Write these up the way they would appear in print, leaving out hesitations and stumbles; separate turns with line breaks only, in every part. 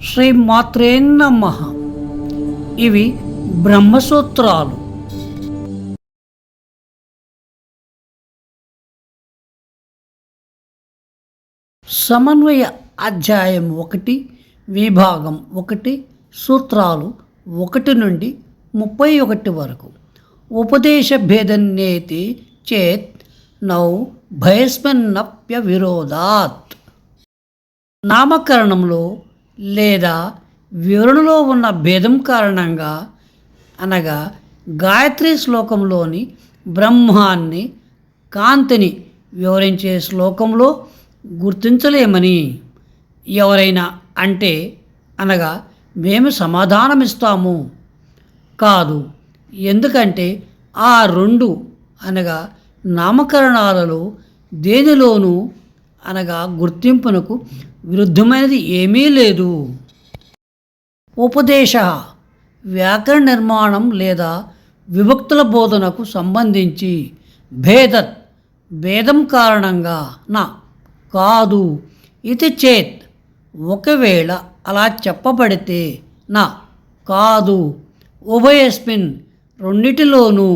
శ్రీ మాత్రే నమః. ఇవి బ్రహ్మసూత్రాలు. సమన్వయ అధ్యాయం 1, విభాగం 1, సూత్రాలు 1 నుండి 31 వరకు. ఉపదేశ భేదన్నేతి చేత్ నౌ భయస్మన్నప్య విరోధాత్. నామకరణంలో లేదా వివరణలో ఉన్న భేదం కారణంగా, అనగా గాయత్రి శ్లోకంలోని బ్రహ్మాన్ని, కాంతిని వివరించే శ్లోకంలో గుర్తించలేమని ఎవరైనా అంటే, అనగా మేము సమాధానమిస్తాము. కాదు, ఎందుకంటే ఆ రెండు అనగా నామకరణాలలో దేనిలోనూ అనగా గుర్తింపునకు విరుద్ధమైనది ఏమీ లేదు. ఉపదేశ వ్యాకరణ నిర్మాణం లేదా విభక్తుల బోధనకు సంబంధించి భేదం కారణంగా నా కాదు. ఇది చేత్ ఒకవేళ అలా చెప్పబడితే నా కాదు. ఉభయస్మిన్ రెండిటిలోనూ,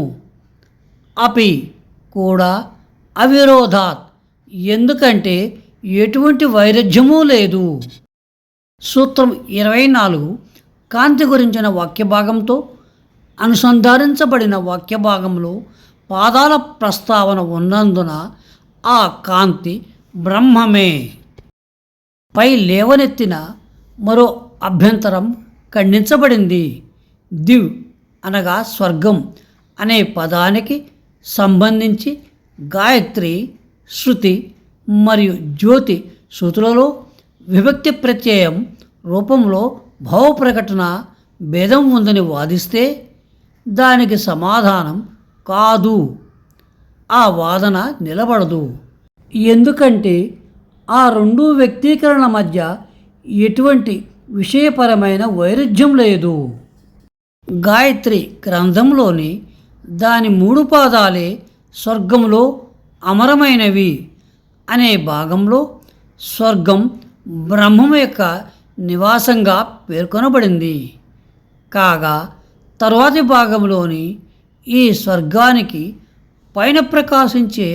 అపి కూడా, అవిరోధాత్ ఎందుకంటే ఎటువంటి వైరుధ్యమూ లేదు. సూత్రం 24 కాంతి గురించిన వాక్యభాగంతో అనుసంధానించబడిన వాక్యభాగంలో పాదాల ప్రస్తావన ఉన్నందున ఆ కాంతి బ్రహ్మమే. పై లేవనెత్తిన మరో అభ్యంతరం ఖండించబడింది. దివ్ అనగా స్వర్గం అనే పదానికి సంబంధించి గాయత్రి, శృతి మరియు జ్యోతి శృతులలో విభక్తి ప్రత్యయం రూపంలో భావప్రకటన భేదం ఉందని వాదిస్తే దానికి సమాధానం కాదు. ఆ వాదన నిలబడదు. ఎందుకంటే ఆ రెండు వ్యక్తీకరణల మధ్య ఎటువంటి విషయపరమైన వైరుధ్యం లేదు. గాయత్రి గ్రంథంలోని దాని 3 పాదాలే స్వర్గంలో అమరమైనవి అనే భాగంలో స్వర్గం బ్రహ్మం యొక్క నివాసంగా పేర్కొనబడింది. కాగా తరువాతి భాగంలోని ఈ స్వర్గానికి పైన ప్రకాశించే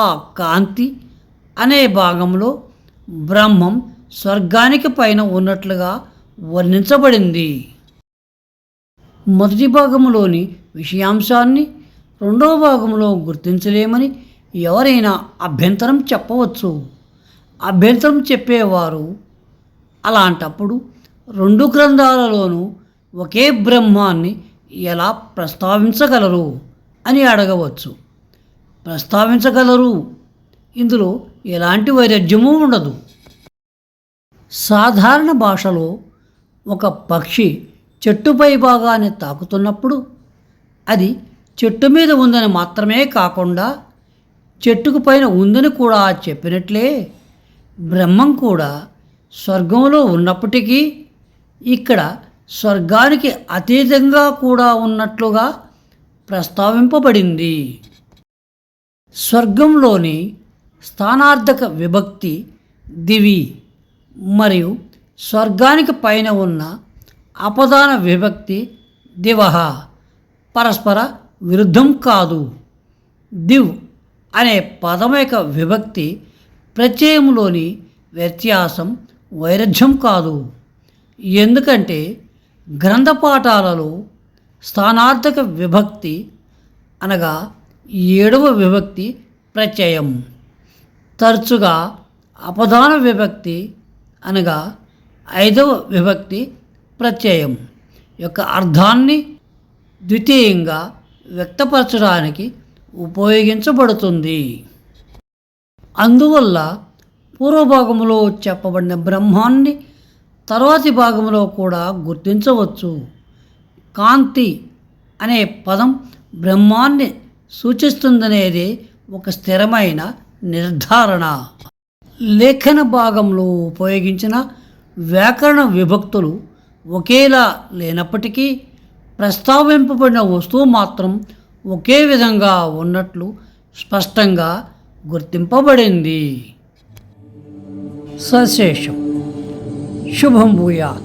ఆ కాంతి అనే భాగంలో బ్రహ్మం స్వర్గానికి పైన ఉన్నట్లుగా వర్ణించబడింది. మొదటి భాగంలోని విషయాంశాన్ని రెండవ భాగంలో గుర్తించలేమని ఎవరైనా అభ్యంతరం చెప్పవచ్చు. అభ్యంతరం చెప్పేవారు అలాంటప్పుడు రెండు గ్రంథాలలోనూ ఒకే బ్రహ్మాన్ని ఎలా ప్రస్తావించగలరు అని అడగవచ్చు. ప్రస్తావించగలరు. ఇందులో ఎలాంటి వైరుధ్యమూ ఉండదు. సాధారణ భాషలో ఒక పక్షి చెట్టుపై భాగాన్ని తాకుతున్నప్పుడు అది చెట్టు మీద ఉందని మాత్రమే కాకుండా చెట్టుకు పైన ఉందని కూడా చెప్పినట్లే బ్రహ్మం కూడా స్వర్గంలో ఉన్నప్పటికీ ఇక్కడ స్వర్గానికి అతీతంగా కూడా ఉన్నట్లుగా ప్రస్తావింపబడింది. స్వర్గంలోని స్థానార్థక విభక్తి దివి మరియు స్వర్గానికి పైన ఉన్న అపదాన విభక్తి దివహ పరస్పర విరుద్ధం కాదు. దివ్ అనే పదం యొక్క విభక్తి ప్రత్యయంలోని వ్యత్యాసం వైరుధ్యం కాదు. ఎందుకంటే గ్రంథపాఠాలలో స్థానార్థక విభక్తి అనగా 7వ విభక్తి ప్రత్యయం, తరచుగా అపదాన విభక్తి అనగా 5వ విభక్తి ప్రత్యయం యొక్క అర్థాన్ని ద్వితీయంగా వ్యక్తపరచడానికి ఉపయోగించబడుతుంది. అందువల్ల పూర్వభాగంలో చెప్పబడిన బ్రహ్మాన్ని తర్వాతి భాగంలో కూడా గుర్తించవచ్చు. కాంతి అనే పదం బ్రహ్మాన్ని సూచిస్తుందనేది ఒక స్థిరమైన నిర్ధారణ. లేఖన భాగంలో ఉపయోగించిన వ్యాకరణ విభక్తులు ఒకేలా లేనప్పటికీ ప్రస్తావింపబడిన వస్తువు మాత్రం ఒకే విధంగా ఉన్నట్లు స్పష్టంగా గుర్తింపబడింది. సశేషం. శుభం భూయాత్.